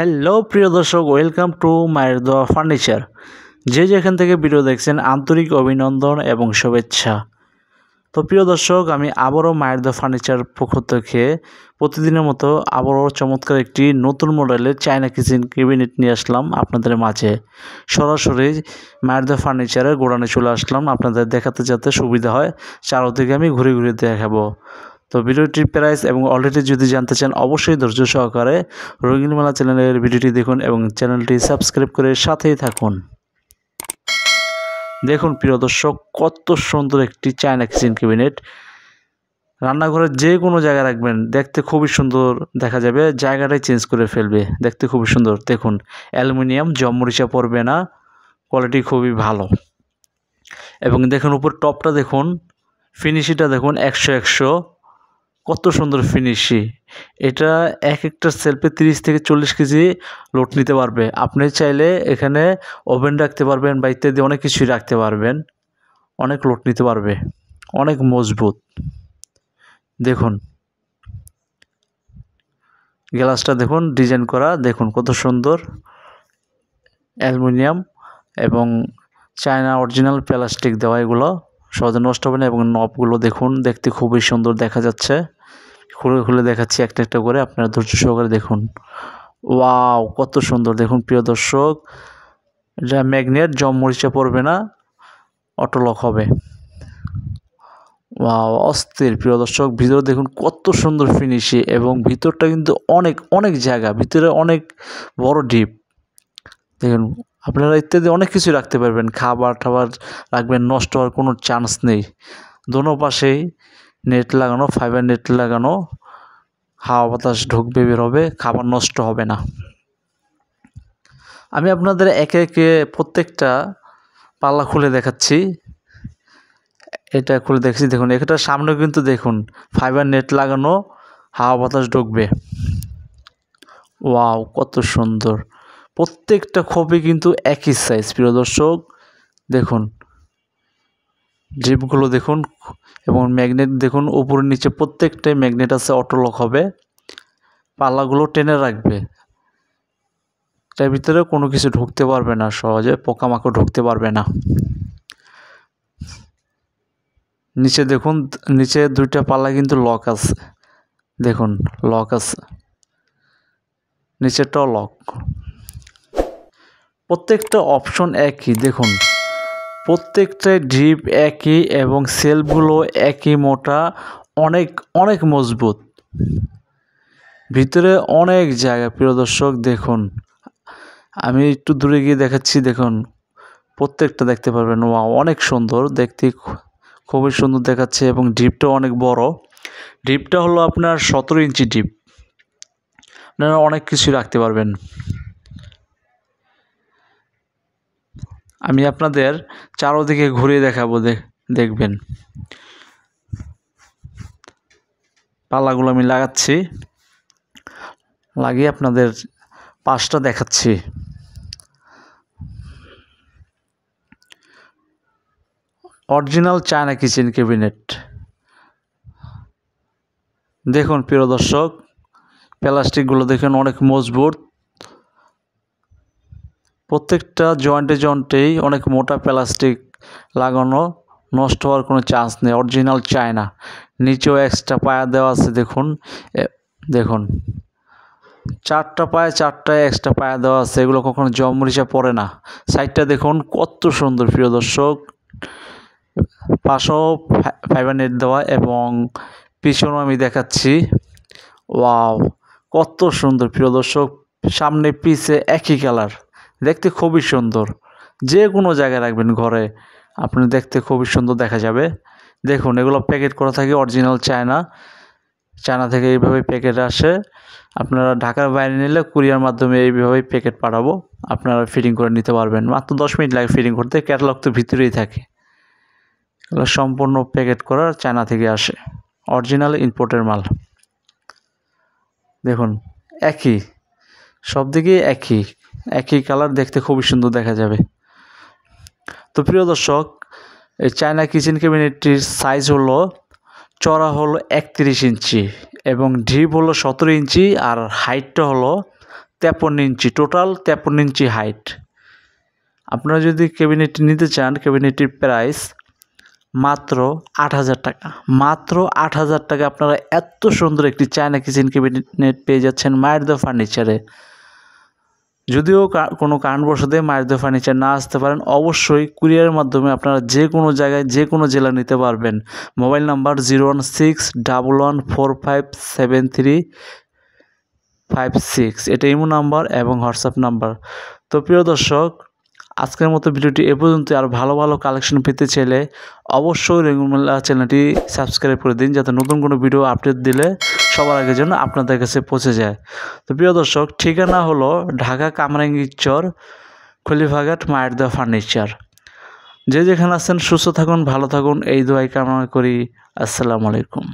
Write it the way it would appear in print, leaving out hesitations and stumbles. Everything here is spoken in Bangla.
হ্যালো প্রিয় দর্শক, ওয়েলকাম টু মায়ের দোয়া ফার্নিচার। যে যেখান থেকে ভিডিও দেখছেন আন্তরিক অভিনন্দন এবং শুভেচ্ছা। তো প্রিয় দর্শক, আমি আবারও মায়ের দোয়া ফার্নিচার পক্ষ থেকে প্রতিদিনের মতো আবারও চমৎকার একটি নতুন মডেলের চায়না কিচেন ক্যাবিনেট নিয়ে আসলাম আপনাদের মাঝে। সরাসরি মায়ের দোয়া ফার্নিচারের গোডাউনে চলে আসলাম আপনাদের দেখাতে যাতে সুবিধা হয়, চারদিকে আমি ঘুরে ঘুরে দেখাবো। তো ভিডিওটির প্রাইস এবং অলরেডি যদি জানতে চান অবশ্যই ধৈর্য সহকারে রঙিন মেলা চ্যানেলের ভিডিওটি দেখুন এবং চ্যানেলটি সাবস্ক্রাইব করে সাথেই থাকুন। দেখুন প্রিয় দর্শক, কত সুন্দর একটি চায়না কিচেন ক্যাবিনেট। রান্নাঘরের যে কোনো জায়গায় রাখবেন, দেখতে খুবই সুন্দর দেখা যাবে, জায়গাটাই চেঞ্জ করে ফেলবে, দেখতে খুবই সুন্দর। দেখুন অ্যালুমিনিয়াম, জমমরিচা পড়বে না, কোয়ালিটি খুবই ভালো। এবং দেখুন উপর টপটা দেখুন, ফিনিশিংটা দেখুন 100 কত সুন্দর ফিনিশি। এটা এক একটা সেলফে 30 থেকে 40 কেজি লোড নিতে পারবে। আপনি চাইলে এখানে ওভেন রাখতে পারবেন বা ইত্যাদি অনেক কিছুই রাখতে পারবেন, অনেক লোড নিতে পারবে, অনেক মজবুত। দেখুন গ্লাসটা দেখুন, ডিজাইন করা দেখুন কত সুন্দর, অ্যালুমিনিয়াম এবং চায়না অরিজিনাল প্লাস্টিক দেওয়া, এগুলো সহজে নষ্ট হবে না। এবং নবগুলো দেখুন, দেখতে খুবই সুন্দর দেখা যাচ্ছে। খুলে খুলে দেখাচ্ছি একটা একটা করে, আপনারা ধৈর্য সহকারে দেখুন। ওয়াও, কত সুন্দর দেখুন প্রিয় দর্শক, এটা ম্যাগনেট, জমমরিচা পড়বে না, অটো লক হবে। ওয়াও, অস্থির প্রিয় দর্শক। ভিতরে দেখুন কত সুন্দর ফিনিশি এবং ভিতরটা কিন্তু অনেক অনেক জায়গা, ভিতরে অনেক বড় ডিপ। দেখুন আপনারা ইত্যাদি অনেক কিছু রাখতে পারবেন, খাবার টাবার রাখবেন, নষ্ট হওয়ার কোনো চান্স নেই। দোনো পাশেই নেট লাগানো, ফাইবার নেট লাগানো, হাওয়া বাতাস ঢুকবে বের হবে, খাবার নষ্ট হবে না। আমি আপনাদের একে একে প্রত্যেকটা পাল্লা খুলে দেখাচ্ছি। এটা খুলে দেখছি, দেখুন এটার সামনে কিন্তু দেখুন ফাইবার নেট লাগানো, হাওয়া বাতাস ঢুকবে। ওয়াও, কত সুন্দর। প্রত্যেকটা খোপে কিন্তু একই সাইজ প্রিয় দর্শক। দেখুন জিপগুলো দেখুন এবং ম্যাগনেট দেখুন, উপরে নিচে প্রত্যেকটাই ম্যাগনেট আছে, অটো লক হবে। পাল্লাগুলো টেনে রাখবে, তার ভিতরে কোনো কিছু ঢুকতে পারবে না, সহজে পোকামাকড় ঢুকতে পারবে না। নিচে দেখুন, নিচে দুইটা পাল্লা কিন্তু লক আছে, দেখুন লক আছে, নিচেরটাও লক। প্রত্যেকটা অপশন একই, দেখুন প্রত্যেকটা ডিপ একই এবং সেলফগুলো একই মোটা, অনেক অনেক মজবুত, ভিতরে অনেক জায়গা প্রিয় দর্শক। দেখুন আমি একটু দূরে গিয়ে দেখাচ্ছি, দেখুন প্রত্যেকটা দেখতে পারবেন। ওয়াও, অনেক সুন্দর দেখতে, খুবই সুন্দর দেখাচ্ছে এবং ডিপটাও অনেক বড়। ডিপটা হলো আপনার 17 ইঞ্চি ডিপ, আপনারা অনেক কিছু রাখতে পারবেন। আমি আপনাদের চারদিকে ঘুরিয়ে দেখাবো, দেখবেন। পাল্লাগুলো আমি লাগাচ্ছি, লাগিয়ে আপনাদের পাশটা দেখাচ্ছি। Original China kitchen cabinet. দেখুন প্রিয় দর্শক, প্লাস্টিকগুলো দেখুন অনেক মজবুত, প্রত্যেকটা জয়েন্টে জয়েন্টেই অনেক মোটা প্লাস্টিক লাগানো, নষ্ট হওয়ার কোনো চান্স নেই, অরিজিনাল চায়না। নিচেও এক্সট্রা পায়া দেওয়া আছে, দেখুন দেখুন 4টা পায়ে 4টায় এক্সট্রা পায়া দেওয়া আছে, এগুলো কখনো জমমরিচা পড়ে না। সাইডটা দেখুন কত সুন্দর প্রিয় দর্শক, পাশেও ফাইবার নেট দেওয়া এবং পিছনেও আমি দেখাচ্ছি। ওয়াও, কত সুন্দর প্রিয় দর্শক, সামনে পিছে একই কালার, দেখতে খুবই সুন্দর। যে কোনো জায়গায় রাখবেন ঘরে, আপনি দেখতে খুবই সুন্দর দেখা যাবে। দেখুন এগুলো প্যাকেট করা থাকে, অরিজিনাল চায়না থেকে এইভাবে প্যাকেট আসে। আপনারা ঢাকার বাইরে নিলে কুরিয়ার মাধ্যমে এইভাবেই প্যাকেট পাঠাবো, আপনারা ফিটিং করে নিতে পারবেন। মাত্র 10 মিনিট লাগে ফিটিং করতে, ক্যাটালগ তো ভিতরেই থাকে। এগুলো সম্পূর্ণ প্যাকেট করা, চায়না থেকে আসে, অরিজিনাল ইম্পোর্টের মাল। দেখুন একই, সব দিকে একই একই কালার, দেখতে খুবই সুন্দর দেখা যাবে। তো প্রিয় দর্শক, এই চায়না কিচেন ক্যাবিনেটটির সাইজ হলো, চড়া হলো 31 ইঞ্চি এবং ডিপ হলো 17 ইঞ্চি, আর হাইটটা হলো 53 ইঞ্চি, টোটাল 53 ইঞ্চি হাইট। আপনারা যদি ক্যাবিনেটটি নিতে চান, ক্যাবিনেটটির প্রাইস মাত্র 8,000 টাকা। মাত্র 8,000 টাকা আপনারা এত সুন্দর একটি চায়না কিচেন ক্যাবিনেট পেয়ে যাচ্ছেন মায়ের দোয়া ফার্নিচারে। যদিও কোনো কারণবশত মায়ের দোয়া ফার্নিচার না আসতে পারেন, অবশ্যই কুরিয়ারের মাধ্যমে আপনারা যে কোনো জায়গায় যে কোনো জেলা নিতে পারবেন। মোবাইল নাম্বার 01611457356, এটা ইমো নাম্বার এবং হোয়াটসঅ্যাপ নাম্বার। তো প্রিয় দর্শক, আজকের মতো ভিডিওটি এ পর্যন্ত। আর ভালো ভালো কালেকশন পেতে চাইলে অবশ্যই রেঙ্গুনমেলা চ্যানেলটি সাবস্ক্রাইব করে দিন, যাতে নতুন কোনো ভিডিও আপডেট দিলে সবার আগে যেন আপনাদের কাছে পৌঁছে যায়। তো প্রিয় দর্শক, ঠিকানা হলো ঢাকা কামরাঙ্গীরচর, খলিফাঘাট, মায়ের দোয়া ফার্নিচার। যে যেখানে আছেন সুস্থ থাকুন, ভালো থাকুন, এই দোয়াই কামনা করি। আসসালামু আলাইকুম।